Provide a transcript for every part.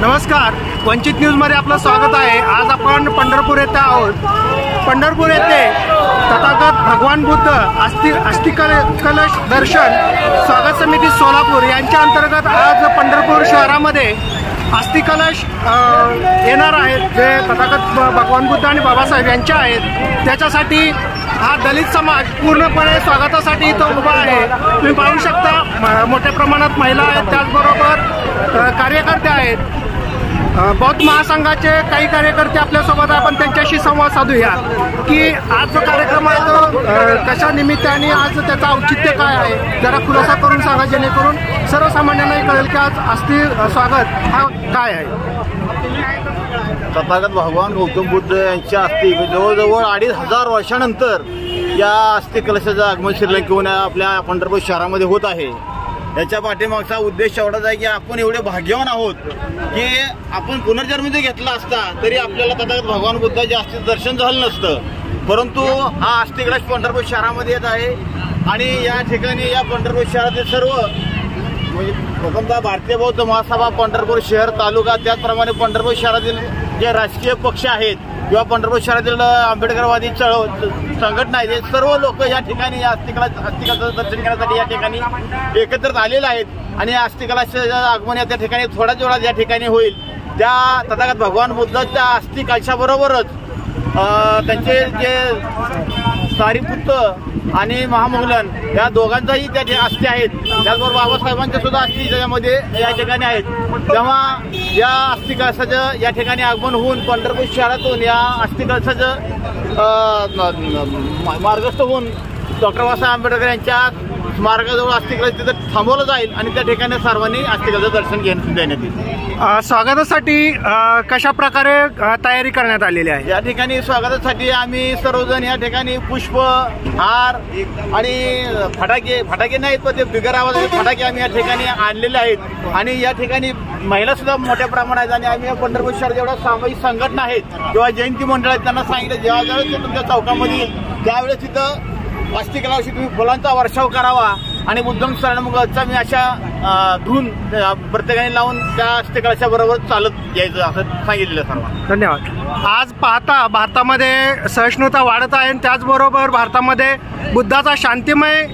नमस्कार, वंचित न्यूजमध्ये आपलं स्वागत आहे। आज आपण पंढरपूर येथे आहोत। पंढरपूर येथे तथागत भगवान बुद्ध अस्थि कलश दर्शन स्वागत समिती सोलापूर यांच्या अंतर्गत आज पंढरपूर शहरामध्ये अस्थि कलश येणार आहेत, जे तथागत भगवान बुद्ध आणि बाबासाहेब यांचे आहेत। त्याच्यासाठी हा दलित समाज पूर्णपणे स्वागतासाठी इथं उभा आहे। तुम्ही पाहू शकता मोठ्या प्रमाणात महिला आहेत, त्याचबरोबर कार्यकर्ते आहेत। बौद्ध महासंघाचे काही कार्यकर्ते आपल्यासोबत आहे, आपण त्यांच्याशी संवाद साधूया की आज जो कार्यक्रम आहे तो कशा निमित्ताने, आज त्याचं औचित्य काय आहे, जरा खुलासा करून सांगा, जेणेकरून सर्वसामान्यांनाही कळेल की आज अस्थि स्वागत हा काय आहे। तथागत भगवान गौतम बुद्ध यांच्या अस्थि जवळजवळ 2500 वर्षानंतर या अस्थि कलशाचं आगमन श्रीलंकेहून आपल्या पंढरपूर शहरामध्ये होत आहे। याच्या पाठीमागचा उद्देश एवढाच आहे की आपण एवढे भाग्यवान आहोत की आपण पुनर्जन्म जरी घेतला असता तरी आपल्याला तथागत भगवान बुद्धाचे अस्थिचं दर्शन झालं नसतं। परंतु हा अस्थि कलश पंढरपूर शहरामध्ये येत आहे आणि या ठिकाणी या पंढरपूर शहरातील सर्व म्हणजे प्रथमतः भारतीय बौद्ध महासभा पंढरपूर शहर तालुका, त्याचप्रमाणे पंढरपूर शहरातील जे राजकीय पक्ष आहेत किंवा पंढरपूर शहरातील आंबेडकरवादी संघटना आहेत, हे सर्व लोक या ठिकाणी या अस्थि कलशाचं दर्शन करण्यासाठी या ठिकाणी एकत्रित आलेले आहेत। आणि या अस्थि कलशाचं आगमन या ठिकाणी थोड्याच वेळात या ठिकाणी होईल। त्या तथागत भगवान बुद्धाच्या अस्थि कलशाबरोबरच त्यांचे जे सारीपुत्र आणि महामौलन या दोघांचाही त्या अस्थि आहेत, त्याचबरोबर बाबासाहेबांच्या सुद्धा अस्थि त्याच्यामध्ये या ठिकाणी आहेत। तेव्हा या अस्थि कलशाचं या ठिकाणी आगमन होऊन पंढरपूर शहरातून या अस्थि कलशाचं मार्गस्थ होऊन डॉक्टर बाबासाहेब आंबेडकर यांच्या स्मारकाजवळ अस्थि कलश तिथं थांबवलं जाईल आणि त्या ठिकाणी सर्वांनी अस्थि कलशाचं दर्शन देण्यात येईल। स्वागतासाठी कशा प्रकारे तयारी करण्यात आलेली आहे? या ठिकाणी स्वागतासाठी आम्ही सर्वजण या ठिकाणी पुष्प, हार आणि फटाके नाहीत पण ते बिगर आवाजाचे फटाके आम्ही या ठिकाणी आणलेले आहेत। आणि या ठिकाणी महिला सुद्धा मोठ्या प्रमाणात आहेत आणि आम्ही या पंढरपूर शहरात जेवढ्या सामाजिक संघटना आहेत किंवा जयंती मंडळ आहेत त्यांना सांगितलं जेव्हा ते तुमच्या चौकामध्ये येईल त्यावेळेस तिथं अस्थि कलशाशी तुम्ही फुलांचा वर्षाव करावा आणि बुद्धम शरणमचा मी अशा धून प्रत्येकाने लावून त्या अस्थि कलशाबरोबर चालत यायचं असं सांगितलेलं सर्वांना। धन्यवाद। आज पाहता भारतामध्ये सहिष्णुता वाढत आहे, त्याचबरोबर भारतामध्ये बुद्धाचा शांतिमय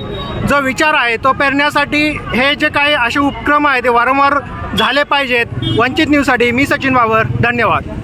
जो विचार आहे तो पेरण्यासाठी हे जे काही असे उपक्रम आहेत ते वारंवार झाले पाहिजेत। वंचित न्यूजसाठी मी सचिन बाबर, धन्यवाद।